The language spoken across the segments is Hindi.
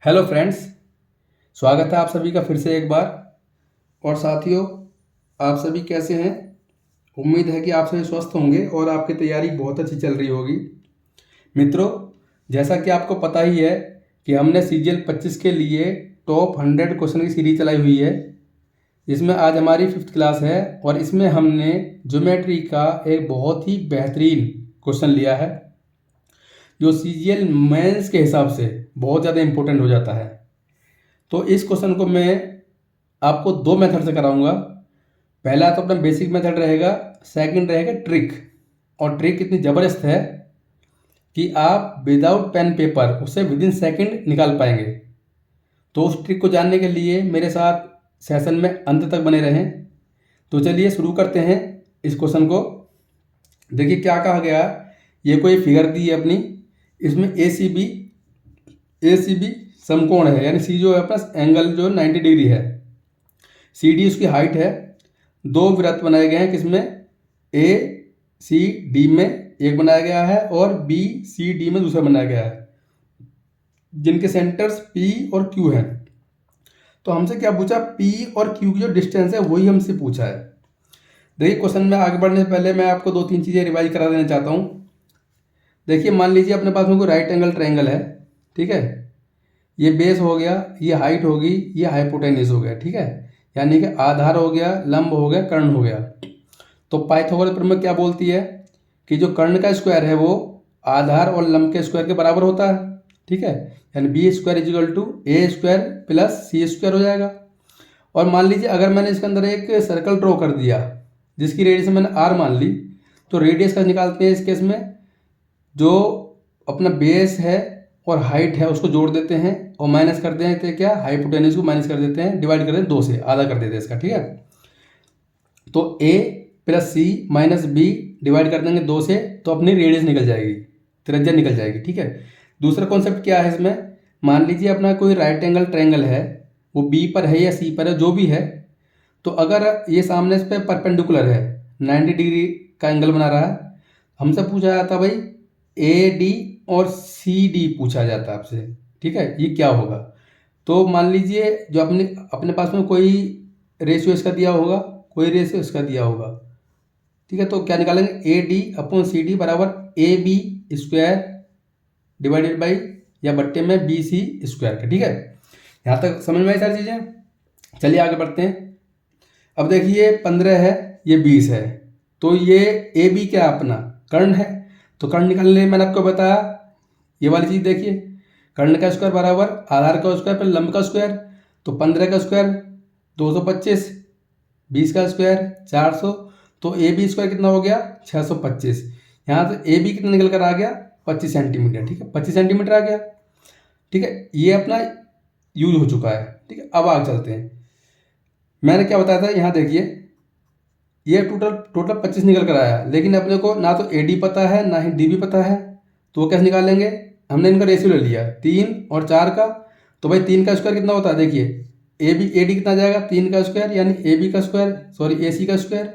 Hello friends. स्वागत है आप सभी का फिर से एक बार। और साथियों, आप सभी कैसे हैं? उम्मीद है कि आप सभी स्वस्थ होंगे और आपकी तैयारी बहुत अच्छी चल रही होगी। मित्रों, जैसा कि आपको पता ही है कि हमने CGL 25 के लिए टॉप 100 क्वेश्चन की सीरीज चलाई हुई है, जिसमें आज हमारी 5th क्लास है। और इसमें हमने ज्योमेट्री का एक बहुत ही बेहतरीन क्वेश्चन लिया है, जो CGL मेंस के हिसाब से बहुत ज़्यादा इंपॉर्टेंट हो जाता है। तो इस क्वेश्चन को मैं आपको दो मेथड से कराऊंगा। पहला तो अपना बेसिक मेथड रहेगा, सेकंड रहेगा ट्रिक। और ट्रिक इतनी ज़बरदस्त है कि आप विदाउट पेन पेपर उसे विद इन सेकेंड निकाल पाएंगे। तो उस ट्रिक को जानने के लिए मेरे साथ सेशन में अंत तक बने रहें। तो चलिए शुरू करते हैं इस क्वेश्चन को। देखिए क्या कहा गया। ये कोई फिगर दी है अपनी, इसमें ए सी बी समकोण है, यानी सी जो है अपना एंगल जो 90 डिग्री है, सी डी उसकी हाइट है। दो वृत्त बनाए गए हैं, किसमें? ए सी डी में एक बनाया गया है और बी सी डी में दूसरा बनाया गया है, जिनके सेंटर्स पी और क्यू हैं। तो हमसे क्या पूछा? पी और क्यू की जो डिस्टेंस है वही हमसे पूछा है। देखिए क्वेश्चन में आगे बढ़ने से पहले मैं आपको दो तीन चीज़ें रिवाइज करा देना चाहता हूँ। देखिए मान लीजिए अपने पास में कोई राइट एंगल ट्रायंगल है, ठीक है। ये बेस हो गया, ये हाइट होगी, ये हाइपोटेन्यूस हो गया, ठीक है। यानी कि आधार हो गया, लंब हो गया, कर्ण हो गया। तो पाइथागोरस प्रमेय क्या बोलती है कि जो कर्ण का स्क्वायर है वो आधार और लंब के स्क्वायर के बराबर होता है, ठीक है। यानी B square equal to A square plus C square हो जाएगा। और मान लीजिए अगर मैंने इसके अंदर एक सर्कल ड्रॉ कर दिया जिसकी रेडियस मैंने आर मान ली, तो रेडियस का निकालते हैं इस केस में। जो अपना बेस है और हाइट है उसको जोड़ देते हैं और माइनस कर देते हैं, क्या? हाइपोटेन्यूस को माइनस कर देते हैं, डिवाइड कर देते हैं 2 से, आधा कर देते हैं इसका, ठीक है। तो ए प्लस सी माइनस बी डिवाइड कर देंगे 2 से, तो अपनी रेडियस निकल जाएगी, त्रिज्या निकल जाएगी, ठीक है। दूसरा कॉन्सेप्ट क्या है इसमें? मान लीजिए अपना कोई राइट एंगल ट्रायंगल है, वो बी पर है या सी पर है, जो भी है। तो अगर ये सामने इस पर परपेंडिकुलर है, 90 डिग्री का एंगल बना रहा है, हमसे पूछा जाता भाई ए डी और सी डी पूछा जाता है आपसे, ठीक है। ये क्या होगा? तो मान लीजिए जो अपने अपने पास में कोई रेशियो इसका दिया होगा, कोई रेशियो इसका दिया होगा, ठीक है। तो क्या निकालेंगे? A D upon C D बराबर A B square divided by या बट्टे में बी सी स्क्वायर के, ठीक है। यहाँ तक समझ में आई सारी चीज़ें? चलिए आगे बढ़ते हैं। अब देखिए 15 है, ये 20 है, तो ये ए बी क्या अपना कर्ण है। तो कर्ण निकालने मैंने आपको बताया ये वाली चीज़। देखिए कर्ण का स्क्वायर बराबर आधार का स्क्वायर पर लंब का स्क्वायर। तो 15 का स्क्वायर 225, 20 का स्क्वायर 400, तो ए बी स्क्वायर कितना हो गया? 625। यहाँ से ए बी कितना निकल कर आ गया? 25 सेंटीमीटर, ठीक है। 25 सेंटीमीटर आ गया, ठीक है। ये अपना यूज हो चुका है, ठीक है। अब आगे चलते हैं। मैंने क्या बताया था, यहाँ देखिए ये टोटल टोटल 25 निकल कर आया, लेकिन अपने को ना तो ए डी पता है ना ही डी बी पता है। तो वो कैसे निकालेंगे? हमने इनका रेशियो ले लिया 3 और 4 का। तो भाई 3 का स्क्वायर कितना होता है? देखिए ए डी कितना आ जाएगा? 3 का स्क्वायर, यानी ए बी का स्क्वायर, सॉरी ए सी का स्क्वायर।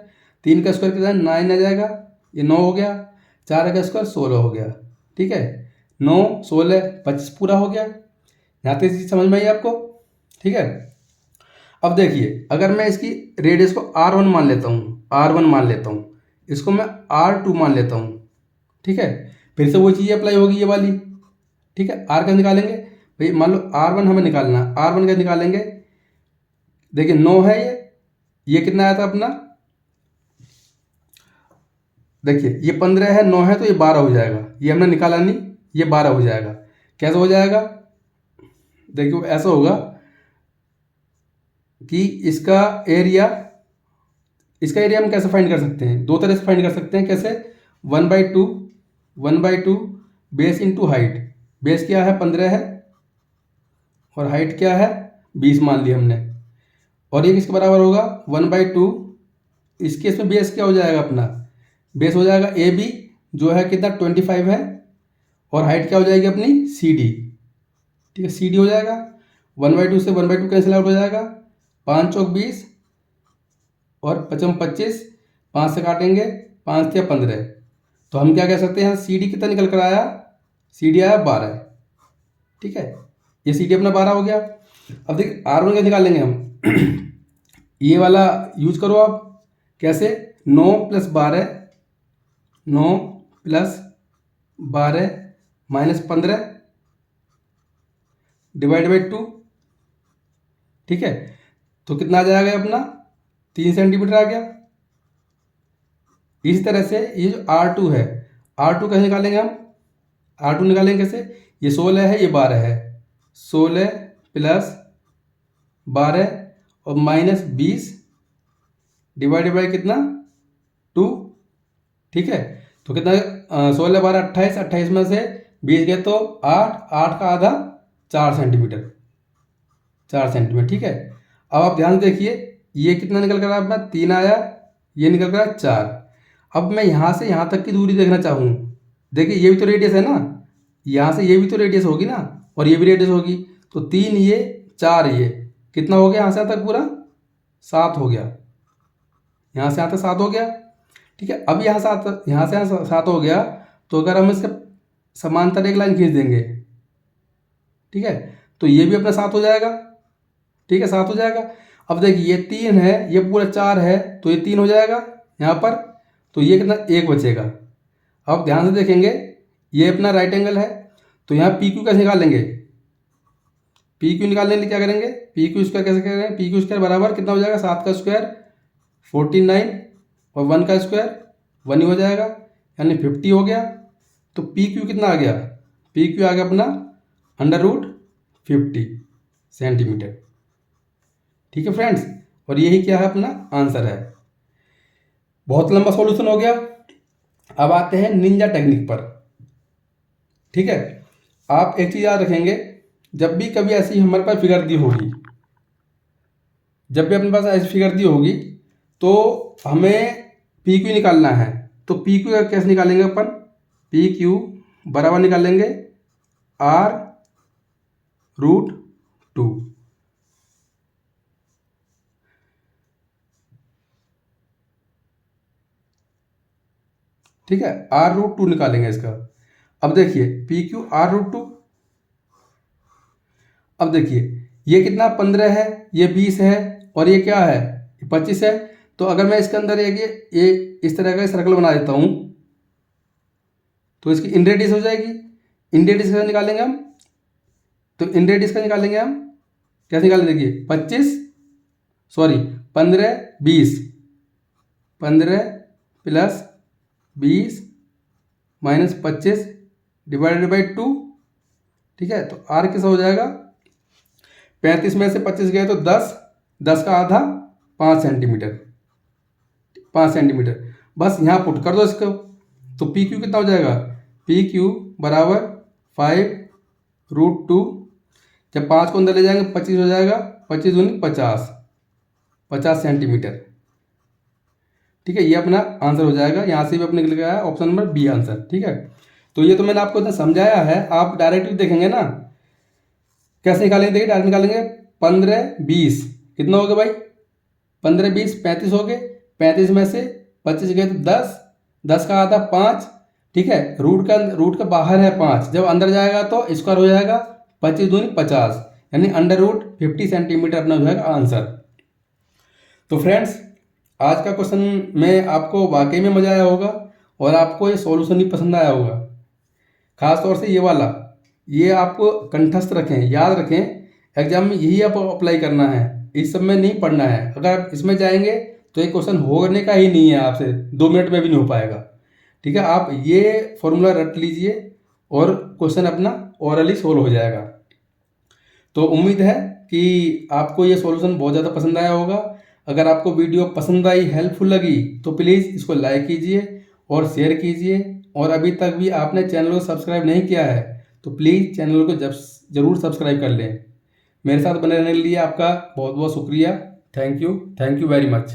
3 का स्क्वायर कितना? 9 आ जाएगा, ये 9 हो गया। 4 का स्क्वायर 16 हो गया, ठीक है। 9 16 25 पूरा हो गया। यहाँ तक चीज़ समझ में आई आपको? ठीक है। अब देखिए अगर मैं इसकी रेडियस को R1 मान लेता हूँ, R1 मान लेता हूँ, इसको मैं R2 मान लेता हूँ, ठीक है। फिर से वो चीज़ अप्लाई होगी ये वाली, ठीक है। R का निकालेंगे भाई, मान लो R1 हमें निकालना, R1 का निकालेंगे। देखिए 9 है ये कितना आया था अपना? देखिए ये 15 है, 9 है, तो ये 12 हो जाएगा। ये हमने निकाला नहीं, ये 12 हो जाएगा। कैसे हो जाएगा? देखिए ऐसा होगा कि इसका एरिया हम कैसे फाइंड कर सकते हैं? दो तरह से फाइंड कर सकते हैं। कैसे? 1/2 बेस इंटू हाइट। बेस क्या है? 15 है और हाइट क्या है? 20 मान ली हमने। और ये किसके बराबर होगा? 1/2। इसके इसमें बेस क्या हो जाएगा अपना? बेस हो जाएगा ए बी, जो है कितना? 25 है। और हाइट क्या हो जाएगी अपनी? सी डी, ठीक है। सी डी हो जाएगा। 1/2 से 1/2 कैंसिल आउट हो जाएगा। 5 चौक 20 और 5 25, 5 से काटेंगे, 5 या 15। तो हम क्या कह सकते हैं? सी डी कितना निकल कर आया? सी डी आया 12, ठीक है। ये सी टी अपना 12 हो गया। अब देखिए R1 कैसे निकालेंगे हम ये वाला यूज करो आप। कैसे? 9 + 12, 9 + 12 - 15 / 2। ठीक है, तो कितना आ जाएगा अपना 3 सेंटीमीटर आ गया। इसी तरह से ये जो R2 है, R2 कैसे निकालेंगे हम? R2 निकालेंगे कैसे? ये 16 है, ये 12 है। 16 + 12 और -20 / कितना 2। ठीक है, तो कितना 16 12 28, 28 में से 20 गए तो 8, 8 का आधा 4 सेंटीमीटर, 4 सेंटीमीटर। ठीक है, अब आप ध्यान से देखिए ये कितना निकल कर अपना 3 आया, ये निकल कर 4। अब मैं यहाँ से यहाँ तक की दूरी देखना चाहूँ। देखिए ये भी तो रेडियस है ना, यहाँ से ये भी तो रेडियस होगी ना, और ये भी रेडियस होगी। तो 3 ये 4 ये कितना हो गया यहाँ से यहाँ तक पूरा 7 हो गया, यहाँ से यहाँ तक 7 हो गया। ठीक है, अब यहाँ 7, यहाँ से यहाँ 7 हो गया। तो अगर हम इसके समांतर एक लाइन खींच देंगे, ठीक है, तो ये भी अपना 7 हो जाएगा। ठीक है, 7 हो जाएगा। अब देखिए ये 3 है, ये पूरा 4 है, तो ये 3 हो जाएगा यहाँ पर, तो ये कितना 1 बचेगा। अब ध्यान से देखेंगे ये अपना राइट एंगल है, तो यहाँ पी क्यू कैसे निकालेंगे? पी क्यू निकालने के लिए क्या करेंगे? पी क्यू स्क्वायर कैसे करेंगे? पी क्यू स्क्वायर बराबर कितना हो जाएगा 7 का स्क्वायर 49 और 1 का स्क्वायर 1 ही हो जाएगा, यानी 50 हो गया। तो पी क्यू कितना आ गया? पी क्यू आ गया अपना √50 सेंटीमीटर। ठीक है फ्रेंड्स, और यही क्या है अपना आंसर है। बहुत लंबा सॉल्यूशन हो गया। अब आते हैं निंजा टेक्निक पर। ठीक है, आप एक चीज़ याद रखेंगे, जब भी कभी ऐसी हमारे पास फिगर दी होगी, जब भी अपने पास ऐसी फिगर दी होगी तो हमें पी क्यू निकालना है। तो पी क्यू कैसे निकालेंगे अपन? पी क्यू बराबर निकालेंगे R√2। ठीक है, R√2 निकालेंगे इसका। अब देखिए पी क्यू R√2। अब देखिए ये कितना 15 है, ये 20 है, और ये क्या है 25 है। तो अगर मैं इसके अंदर ये इस तरह का सर्कल बना देता हूँ तो इसकी इनरेडियस हो जाएगी। इनरेडियस कैसे निकालेंगे हम? तो इनरेडियस का निकालेंगे हम, कैसे निकालेंगे? देखिए 15 20, 15 + 20 - 25 / 2। ठीक है, तो R कैसा हो जाएगा? 35 में से 25 गए तो 10, 10 का आधा 5 सेंटीमीटर, 5 सेंटीमीटर। बस यहाँ पुट कर दो इसको, तो पी क्यू कितना हो जाएगा? पी क्यू बराबर 5√2। जब 5 को अंदर ले जाएंगे 25 हो जाएगा, 25 दूनी 50, 50 सेंटीमीटर। ठीक है, ये अपना आंसर हो जाएगा। यहाँ से भी अपने निकल गया है ऑप्शन नंबर बी आंसर। ठीक है, तो ये तो मैंने आपको इतना समझाया है, आप डायरेक्ट देखेंगे ना कैसे निकालेंगे। देखिए डायरेक्ट निकालेंगे 15 20 कितना हो गया भाई? 15 20 35 हो गए, 35 में से 25 गए तो 10, 10 का आधा 5। ठीक है, रूट का बाहर है 5, जब अंदर जाएगा तो स्क्वायर हो जाएगा, 25 दूनी 50, यानी √50 सेंटीमीटर अपना हो जाएगा आंसर। तो फ्रेंड्स आज का क्वेश्चन में आपको वाकई में मज़ा आया होगा और आपको ये सॉल्यूशन भी पसंद आया होगा। खास तौर से ये वाला, ये आपको कंठस्थ रखें, याद रखें। एग्जाम में यही आपको अप्लाई करना है, इस सब में नहीं पढ़ना है। अगर आप इसमें जाएंगे तो एक क्वेश्चन होने का ही नहीं है, आपसे 2 मिनट में भी नहीं हो पाएगा। ठीक है, आप ये फॉर्मूला रट लीजिए और क्वेश्चन अपना ओरली सोल्व हो जाएगा। तो उम्मीद है कि आपको ये सॉल्यूशन बहुत ज़्यादा पसंद आया होगा। अगर आपको वीडियो पसंद आई, हेल्पफुल लगी, तो प्लीज़ इसको लाइक कीजिए और शेयर कीजिए। और अभी तक भी आपने चैनल को सब्सक्राइब नहीं किया है तो प्लीज़ चैनल को ज़रूर सब्सक्राइब कर लें। मेरे साथ बने रहने के लिए आपका बहुत बहुत शुक्रिया। Thank you very much.